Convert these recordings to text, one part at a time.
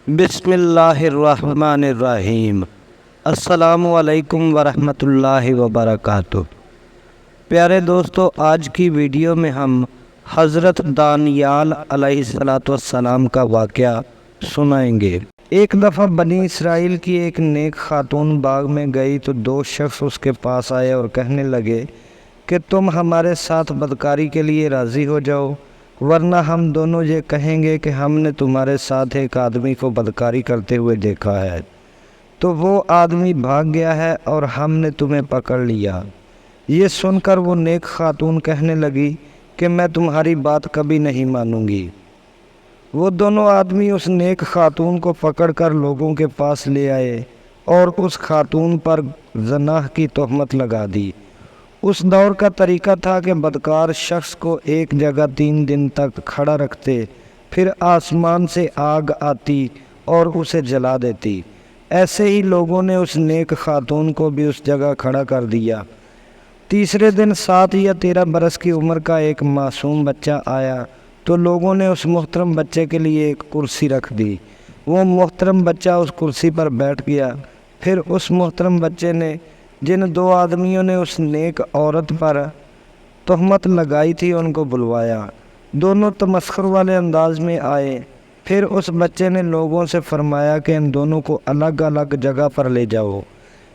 بسم اللہ الرحمن الرحیم۔ السلام علیکم ورحمۃ اللہ وبرکاتہ۔ پیارے دوستو، آج کی ویڈیو میں ہم حضرت دانیال علیہ السلام کا واقعہ سنائیں گے۔ ایک دفعہ بنی اسرائیل کی ایک نیک خاتون باغ میں گئی تو دو شخص اس کے پاس آئے اور کہنے لگے کہ تم ہمارے ساتھ بدکاری کے لیے راضی ہو جاؤ، ورنہ ہم دونوں یہ کہیں گے کہ ہم نے تمہارے ساتھ ایک آدمی کو بدکاری کرتے ہوئے دیکھا ہے، تو وہ آدمی بھاگ گیا ہے اور ہم نے تمہیں پکڑ لیا۔ یہ سن کر وہ نیک خاتون کہنے لگی کہ میں تمہاری بات کبھی نہیں مانوں گی۔ وہ دونوں آدمی اس نیک خاتون کو پکڑ کر لوگوں کے پاس لے آئے اور اس خاتون پر زنا کی تہمت لگا دی۔ اس دور کا طریقہ تھا کہ بدکار شخص کو ایک جگہ 3 دن تک کھڑا رکھتے، پھر آسمان سے آگ آتی اور اسے جلا دیتی۔ ایسے ہی لوگوں نے اس نیک خاتون کو بھی اس جگہ کھڑا کر دیا۔ تیسرے دن 7 یا 13 برس کی عمر کا ایک معصوم بچہ آیا تو لوگوں نے اس محترم بچے کے لیے ایک کرسی رکھ دی۔ وہ محترم بچہ اس کرسی پر بیٹھ گیا۔ پھر اس محترم بچے نے جن 2 آدمیوں نے اس نیک عورت پر تہمت لگائی تھی ان کو بلوایا۔ دونوں تمسخر والے انداز میں آئے۔ پھر اس بچے نے لوگوں سے فرمایا کہ ان دونوں کو الگ الگ جگہ پر لے جاؤ۔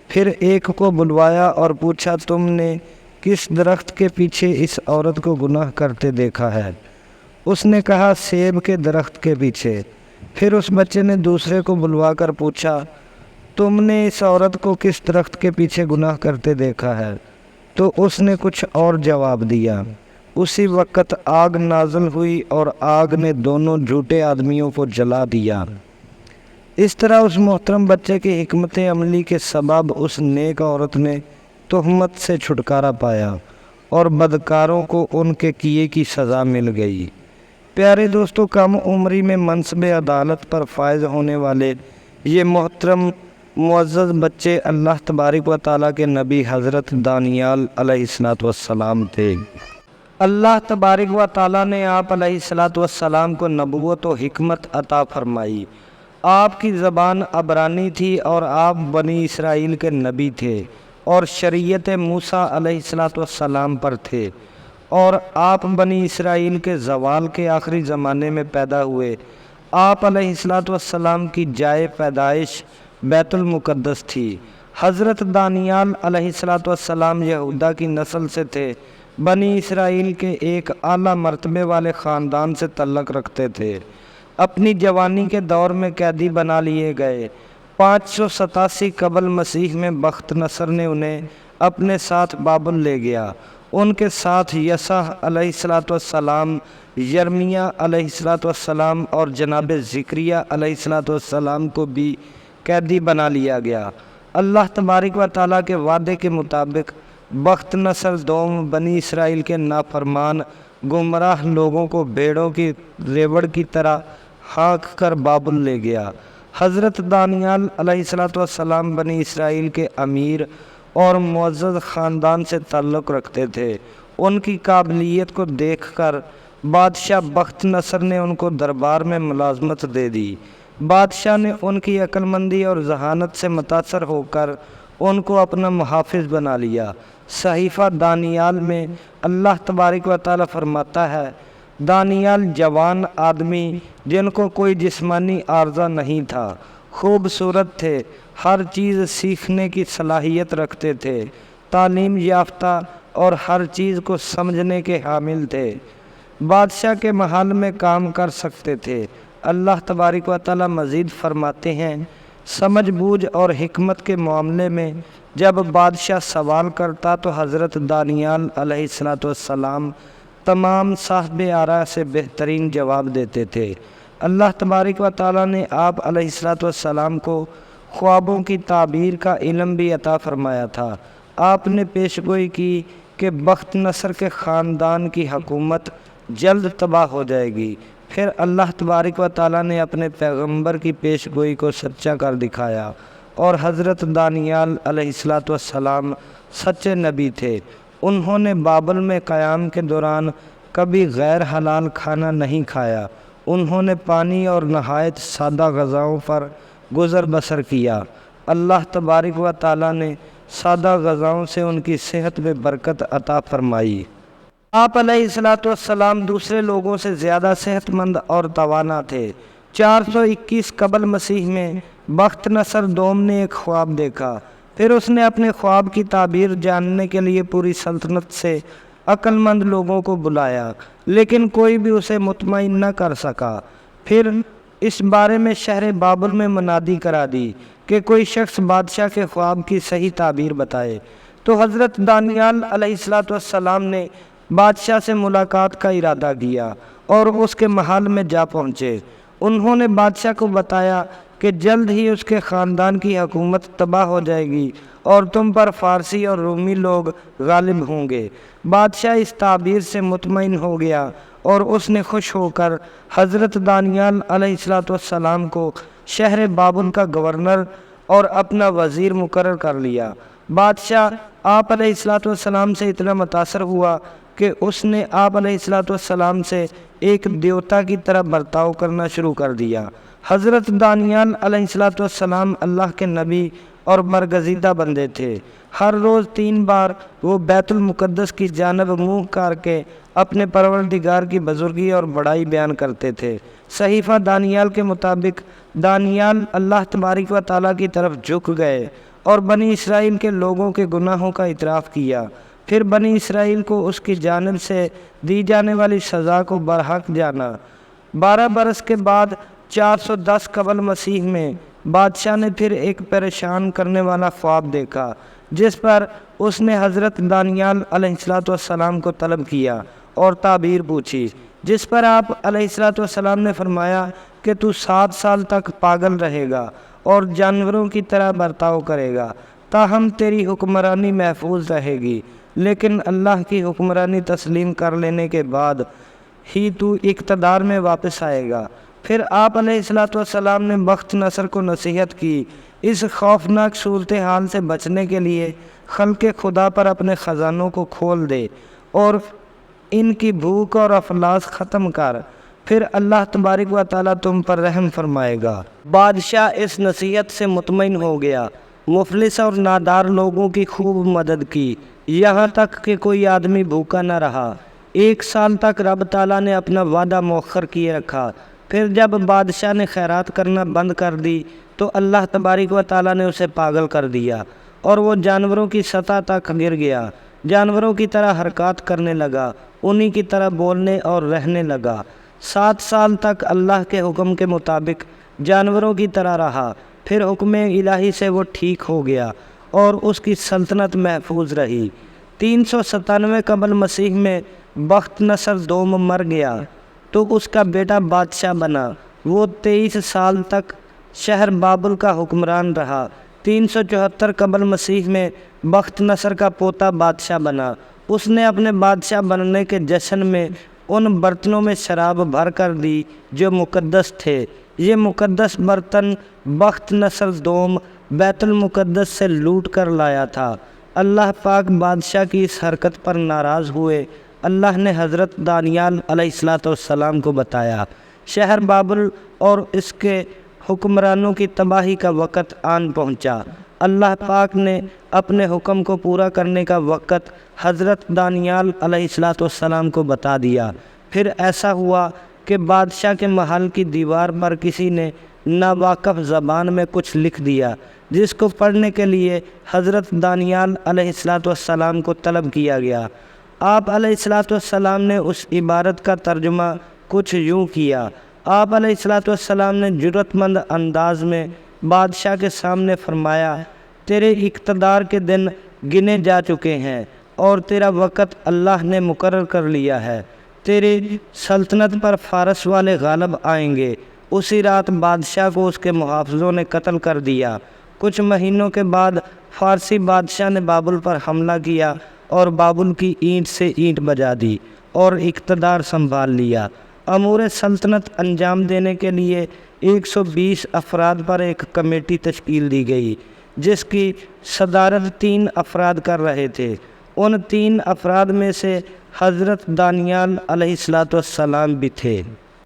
پھر ایک کو بلوایا اور پوچھا، تم نے کس درخت کے پیچھے اس عورت کو گناہ کرتے دیکھا ہے؟ اس نے کہا، سیب کے درخت کے پیچھے۔ پھر اس بچے نے دوسرے کو بلوا کر پوچھا، تم نے اس عورت کو کس درخت کے پیچھے گناہ کرتے دیکھا ہے؟ تو اس نے کچھ اور جواب دیا۔ اسی وقت آگ نازل ہوئی اور آگ نے دونوں جھوٹے آدمیوں کو جلا دیا۔ اس طرح اس محترم بچے کی حکمت عملی کے سبب اس نیک عورت نے تہمت سے چھٹکارا پایا اور بدکاروں کو ان کے کیے کی سزا مل گئی۔ پیارے دوستو، کم عمری میں منصب عدالت پر فائز ہونے والے یہ محترم معزز بچے اللہ تبارک و تعالیٰ کے نبی حضرت دانیال علیہ السلام تھے۔ اللہ تبارک و تعالیٰ نے آپ علیہ السلام کو نبوت و حکمت عطا فرمائی۔ آپ کی زبان عبرانی تھی اور آپ بنی اسرائیل کے نبی تھے اور شریعت موسیٰ علیہ السلام پر تھے، اور آپ بنی اسرائیل کے زوال کے آخری زمانے میں پیدا ہوئے۔ آپ علیہ السلام کی جائے پیدائش بیت المقدس تھی۔ حضرت دانیال علیہ السلام یہودا کی نسل سے تھے۔ بنی اسرائیل کے ایک اعلیٰ مرتبے والے خاندان سے تعلق رکھتے تھے۔ اپنی جوانی کے دور میں قیدی بنا لیے گئے۔ 587 قبل مسیح میں بخت نصر نے انہیں اپنے ساتھ بابل لے گیا۔ ان کے ساتھ یسع علیہ السلام، یرمیہ علیہ السلام اور جناب زکریا علیہ السلام کو بھی قیدی بنا لیا گیا۔ اللہ تبارک و تعالیٰ کے وعدے کے مطابق بخت نصر دوم بنی اسرائیل کے نافرمان گمراہ لوگوں کو بھیڑوں کی ریوڑ کی طرح ہانک کر بابل لے گیا۔ حضرت دانیال علیہ السلام بنی اسرائیل کے امیر اور معزز خاندان سے تعلق رکھتے تھے۔ ان کی قابلیت کو دیکھ کر بادشاہ بخت نصر نے ان کو دربار میں ملازمت دے دی۔ بادشاہ نے ان کی عقل مندی اور ذہانت سے متاثر ہو کر ان کو اپنا محافظ بنا لیا۔ صحیفہ دانیال میں اللہ تبارک و تعالیٰ فرماتا ہے، دانیال جوان آدمی جن کو کوئی جسمانی عارضہ نہیں تھا، خوبصورت تھے، ہر چیز سیکھنے کی صلاحیت رکھتے تھے، تعلیم یافتہ اور ہر چیز کو سمجھنے کے حامل تھے، بادشاہ کے محل میں کام کر سکتے تھے۔ اللہ تبارک و تعالیٰ مزید فرماتے ہیں، سمجھ بوجھ اور حکمت کے معاملے میں جب بادشاہ سوال کرتا تو حضرت دانیال علیہ السلام تمام صاحب آراء سے بہترین جواب دیتے تھے۔ اللہ تبارک و تعالیٰ نے آپ علیہ السلام کو خوابوں کی تعبیر کا علم بھی عطا فرمایا تھا۔ آپ نے پیشگوئی کی کہ بخت نصر کے خاندان کی حکومت جلد تباہ ہو جائے گی۔ پھر اللہ تبارک و تعالیٰ نے اپنے پیغمبر کی پیشگوئی کو سچا کر دکھایا، اور حضرت دانیال علیہ السلام سچے نبی تھے۔ انہوں نے بابل میں قیام کے دوران کبھی غیر حلال کھانا نہیں کھایا۔ انہوں نے پانی اور نہایت سادہ غذاؤں پر گزر بسر کیا۔ اللہ تبارک و تعالیٰ نے سادہ غذاؤں سے ان کی صحت میں برکت عطا فرمائی۔ آپ علیہ السلام دوسرے لوگوں سے زیادہ صحت مند اور توانا تھے۔ 421 قبل مسیح میں بخت نصر دوم نے ایک خواب دیکھا۔ پھر اس نے اپنے خواب کی تعبیر جاننے کے لیے پوری سلطنت سے عقل مند لوگوں کو بلایا، لیکن کوئی بھی اسے مطمئن نہ کر سکا۔ پھر اس بارے میں شہر بابل میں منادی کرا دی کہ کوئی شخص بادشاہ کے خواب کی صحیح تعبیر بتائے۔ تو حضرت دانیال علیہ السلام نے بادشاہ سے ملاقات کا ارادہ کیا اور اس کے محل میں جا پہنچے۔ انہوں نے بادشاہ کو بتایا کہ جلد ہی اس کے خاندان کی حکومت تباہ ہو جائے گی اور تم پر فارسی اور رومی لوگ غالب ہوں گے۔ بادشاہ اس تعبیر سے مطمئن ہو گیا اور اس نے خوش ہو کر حضرت دانیال علیہ السلام کو شہر بابل کا گورنر اور اپنا وزیر مقرر کر لیا۔ بادشاہ آپ علیہ السلام سے اتنا متاثر ہوا کہ اس نے آپ علیہ السلام سے ایک دیوتا کی طرح برتاؤ کرنا شروع کر دیا۔ حضرت دانیال علیہ السلام اللہ کے نبی اور برگزیدہ بندے تھے۔ ہر روز 3 بار وہ بیت المقدس کی جانب منہ کر کے اپنے پروردگار کی بزرگی اور بڑائی بیان کرتے تھے۔ صحیفہ دانیال کے مطابق دانیال اللہ تبارک و تعالیٰ کی طرف جھک گئے اور بنی اسرائیل کے لوگوں کے گناہوں کا اعتراف کیا۔ پھر بنی اسرائیل کو اس کی جانب سے دی جانے والی سزا کو برحق جانا۔ 12 برس کے بعد 410 قبل مسیح میں بادشاہ نے پھر ایک پریشان کرنے والا خواب دیکھا، جس پر اس نے حضرت دانیال علیہ السلام کو طلب کیا اور تعبیر پوچھی، جس پر آپ علیہ السلام نے فرمایا کہ تو 7 سال تک پاگل رہے گا اور جانوروں کی طرح برتاؤ کرے گا، تاہم تیری حکمرانی محفوظ رہے گی، لیکن اللہ کی حکمرانی تسلیم کر لینے کے بعد ہی تو اقتدار میں واپس آئے گا۔ پھر آپ علیہ السلام نے بخت نصر کو نصیحت کی، اس خوفناک صورتحال سے بچنے کے لیے خلق خدا پر اپنے خزانوں کو کھول دے اور ان کی بھوک اور افلاس ختم کر، پھر اللہ تبارک و تعالیٰ تم پر رحم فرمائے گا۔ بادشاہ اس نصیحت سے مطمئن ہو گیا، مفلس اور نادار لوگوں کی خوب مدد کی، یہاں تک کہ کوئی آدمی بھوکا نہ رہا۔ 1 سال تک رب تعالیٰ نے اپنا وعدہ مؤخر کیے رکھا۔ پھر جب بادشاہ نے خیرات کرنا بند کر دی تو اللہ تبارک و تعالیٰ نے اسے پاگل کر دیا اور وہ جانوروں کی سطح تک گر گیا، جانوروں کی طرح حرکات کرنے لگا، انہی کی طرح بولنے اور رہنے لگا۔ 7 سال تک اللہ کے حکم کے مطابق جانوروں کی طرح رہا، پھر حکم الہی سے وہ ٹھیک ہو گیا اور اس کی سلطنت محفوظ رہی۔ 397 قبل مسیح میں بخت نصر دوم مر گیا تو اس کا بیٹا بادشاہ بنا۔ وہ 23 سال تک شہر بابل کا حکمران رہا۔ 374 قبل مسیح میں بخت نصر کا پوتا بادشاہ بنا۔ اس نے اپنے بادشاہ بننے کے جشن میں ان برتنوں میں شراب بھر کر دی جو مقدس تھے۔ یہ مقدس برتن بخت نصر دوم بیت المقدس سے لوٹ کر لایا تھا۔ اللہ پاک بادشاہ کی اس حرکت پر ناراض ہوئے۔ اللہ نے حضرت دانیال علیہ السلام کو بتایا، شہر بابل اور اس کے حکمرانوں کی تباہی کا وقت آن پہنچا۔ اللہ پاک نے اپنے حکم کو پورا کرنے کا وقت حضرت دانیال علیہ السلام کو بتا دیا۔ پھر ایسا ہوا کہ بادشاہ کے محل کی دیوار پر کسی نے ناواقف زبان میں کچھ لکھ دیا، جس کو پڑھنے کے لیے حضرت دانیال علیہ السلام کو طلب کیا گیا۔ آپ علیہ السلام نے اس عبارت کا ترجمہ کچھ یوں کیا۔ آپ علیہ السلام نے جرأت مند انداز میں بادشاہ کے سامنے فرمایا، تیرے اقتدار کے دن گنے جا چکے ہیں اور تیرا وقت اللہ نے مقرر کر لیا ہے۔ تیری سلطنت پر فارس والے غالب آئیں گے۔ اسی رات بادشاہ کو اس کے محافظوں نے قتل کر دیا۔ کچھ مہینوں کے بعد فارسی بادشاہ نے بابل پر حملہ کیا اور بابل کی اینٹ سے اینٹ بجا دی اور اقتدار سنبھال لیا۔ امور سلطنت انجام دینے کے لیے 120 افراد پر ایک کمیٹی تشکیل دی گئی، جس کی صدارت 3 افراد کر رہے تھے۔ ان 3 افراد میں سے حضرت دانیال علیہ السلام بھی تھے۔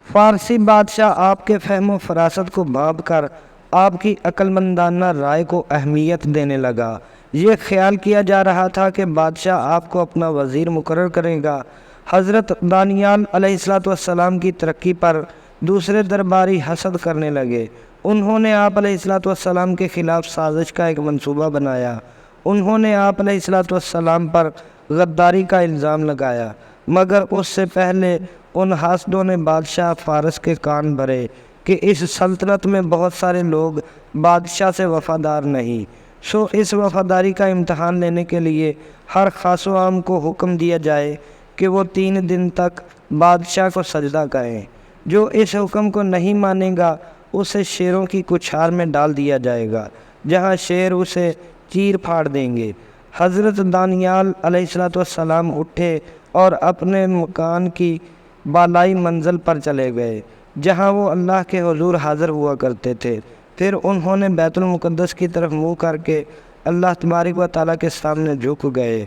فارسی بادشاہ آپ کے فہم و فراست کو بھانپ کر آپ کی عقلمندانہ رائے کو اہمیت دینے لگا۔ یہ خیال کیا جا رہا تھا کہ بادشاہ آپ کو اپنا وزیر مقرر کرے گا۔ حضرت دانیال علیہ السلام کی ترقی پر دوسرے درباری حسد کرنے لگے۔ انہوں نے آپ علیہ السلام کے خلاف سازش کا ایک منصوبہ بنایا۔ انہوں نے آپ علیہ السلام پر غداری کا الزام لگایا، مگر اس سے پہلے ان حاسدوں نے بادشاہ فارس کے کان بھرے کہ اس سلطنت میں بہت سارے لوگ بادشاہ سے وفادار نہیں، سو اس وفاداری کا امتحان لینے کے لیے ہر خاص و عام کو حکم دیا جائے کہ وہ 3 دن تک بادشاہ کو سجدہ کریں۔ جو اس حکم کو نہیں مانے گا اسے شیروں کی کچھار میں ڈال دیا جائے گا، جہاں شیر اسے چیر پھاڑ دیں گے۔ حضرت دانیال علیہ السلام اٹھے اور اپنے مکان کی بالائی منزل پر چلے گئے، جہاں وہ اللہ کے حضور حاضر ہوا کرتے تھے۔ پھر انہوں نے بیت المقدس کی طرف منہ کر کے اللہ تبارک و تعالیٰ کے سامنے جھک گئے۔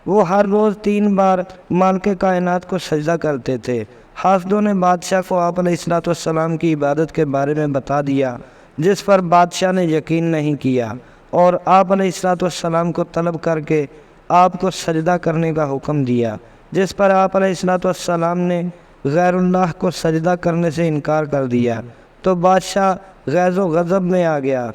وہ ہر روز 3 بار مالک کائنات کو سجدہ کرتے تھے۔ حاسدوں نے بادشاہ کو آپ علیہ السلام کی عبادت کے بارے میں بتا دیا، جس پر بادشاہ نے یقین نہیں کیا اور آپ علیہ السلام کو طلب کر کے آپ کو سجدہ کرنے کا حکم دیا، جس پر آپ علیہ السلام نے غیر اللہ کو سجدہ کرنے سے انکار کر دیا تو بادشاہ غیظ و غضب میں آ گیا۔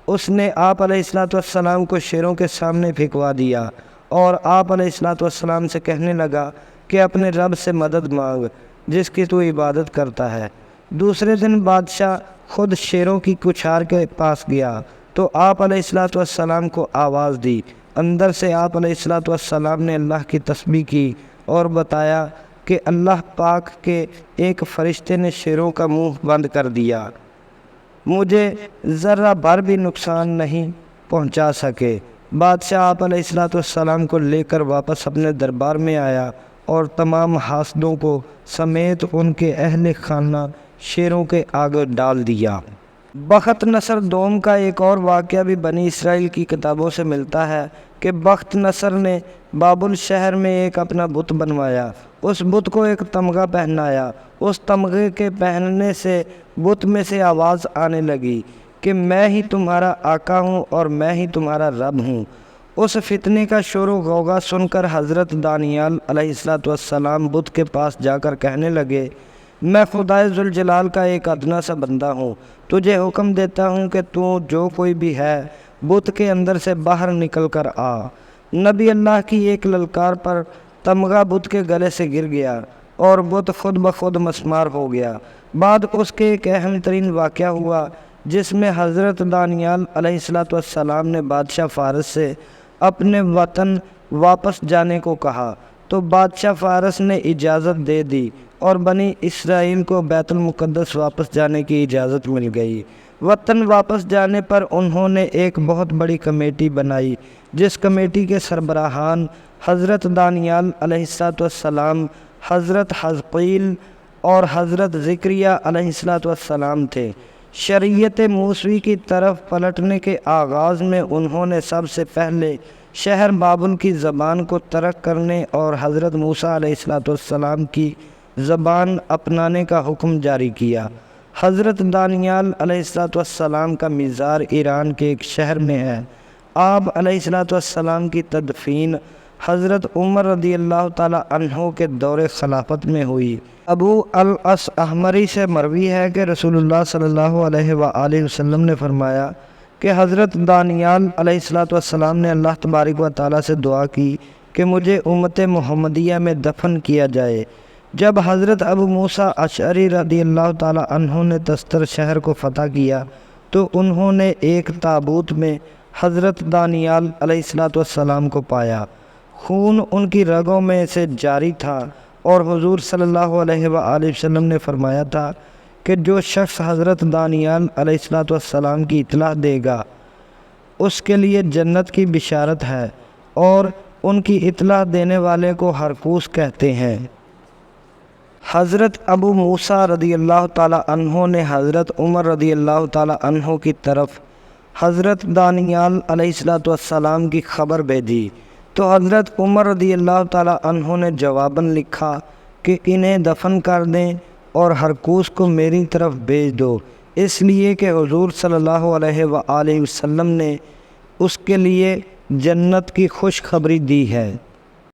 اس نے آپ علیہ السلام کو شیروں کے سامنے پھینکوا دیا اور آپ علیہ السلام سے کہنے لگا کہ اپنے رب سے مدد مانگ جس کی تو عبادت کرتا ہے۔ دوسرے دن بادشاہ خود شیروں کی کچھار کے پاس گیا تو آپ علیہ السلام کو آواز دی۔ اندر سے آپ علیہ السلام نے اللہ کی تسبیح کی اور بتایا کہ اللہ پاک کے ایک فرشتے نے شیروں کا منہ بند کر دیا، مجھے ذرہ بھر بھی نقصان نہیں پہنچا سکے۔ بادشاہ آپ علیہ السلام کو لے کر واپس اپنے دربار میں آیا اور تمام حاسدوں کو سمیت ان کے اہل خانہ شیروں کے آگے ڈال دیا۔ بخت نصر دوم کا ایک اور واقعہ بھی بنی اسرائیل کی کتابوں سے ملتا ہے کہ بخت نصر نے بابل شہر میں ایک اپنا بت بنوایا۔ اس بت کو ایک تمغہ پہنایا۔ اس تمغے کے پہننے سے بت میں سے آواز آنے لگی کہ میں ہی تمہارا آقا ہوں اور میں ہی تمہارا رب ہوں۔ اس فتنے کا شور و غوغا سن کر حضرت دانیال علیہ السلام بت کے پاس جا کر کہنے لگے، میں خدائے ذوالجلال کا ایک ادنا سا بندہ ہوں، تجھے حکم دیتا ہوں کہ تو جو کوئی بھی ہے بت کے اندر سے باہر نکل کر آ۔ نبی اللہ کی ایک للکار پر تمغہ بت کے گلے سے گر گیا اور بت خود بخود مسمار ہو گیا۔ بعد اس کے ایک اہم ترین واقعہ ہوا جس میں حضرت دانیال علیہ السلام نے بادشاہ فارس سے اپنے وطن واپس جانے کو کہا تو بادشاہ فارس نے اجازت دے دی اور بنی اسرائیل کو بیت المقدس واپس جانے کی اجازت مل گئی۔ وطن واپس جانے پر انہوں نے ایک بہت بڑی کمیٹی بنائی، جس کمیٹی کے سربراہان حضرت دانیال علیہ السلام، حضرت حزقیل اور حضرت زکریا علیہ السلام تھے۔ شریعت موسوی کی طرف پلٹنے کے آغاز میں انہوں نے سب سے پہلے شہر بابل کی زبان کو ترک کرنے اور حضرت موسیٰ علیہ السلام کی زبان اپنانے کا حکم جاری کیا۔ حضرت دانیال علیہ السلام کا مزار ایران کے ایک شہر میں ہے۔ آپ علیہ السلام کی تدفین حضرت عمر رضی اللہ تعالیٰ عنہ کے دور خلافت میں ہوئی۔ ابو الاس احمری سے مروی ہے کہ رسول اللہ صلی اللہ علیہ وآلہ وسلم نے فرمایا کہ حضرت دانیال علیہ السلام نے اللہ تبارک و تعالیٰ سے دعا کی کہ مجھے امت محمدیہ میں دفن کیا جائے۔ جب حضرت ابو موسیٰ اشعری رضی اللہ تعالیٰ عنہ نے تستر شہر کو فتح کیا تو انہوں نے ایک تابوت میں حضرت دانیال علیہ السلام کو پایا۔ خون ان کی رگوں میں سے جاری تھا اور حضور صلی اللہ علیہ وآلہ وسلم نے فرمایا تھا کہ جو شخص حضرت دانیال علیہ السلام کی اطلاع دے گا اس کے لیے جنت کی بشارت ہے، اور ان کی اطلاع دینے والے کو ہرکوس کہتے ہیں۔ حضرت ابو موسیٰ رضی اللہ تعالیٰ عنہ نے حضرت عمر رضی اللہ تعالیٰ عنہ کی طرف حضرت دانیال علیہ السلام کی خبر بھیجی تو حضرت عمر رضی اللہ تعالیٰ عنہ نے جواباً لکھا کہ انہیں دفن کر دیں اور ہرکوس کو میری طرف بھیج دو، اس لیے کہ حضور صلی اللہ علیہ وآلہ وسلم نے اس کے لیے جنت کی خوشخبری دی ہے۔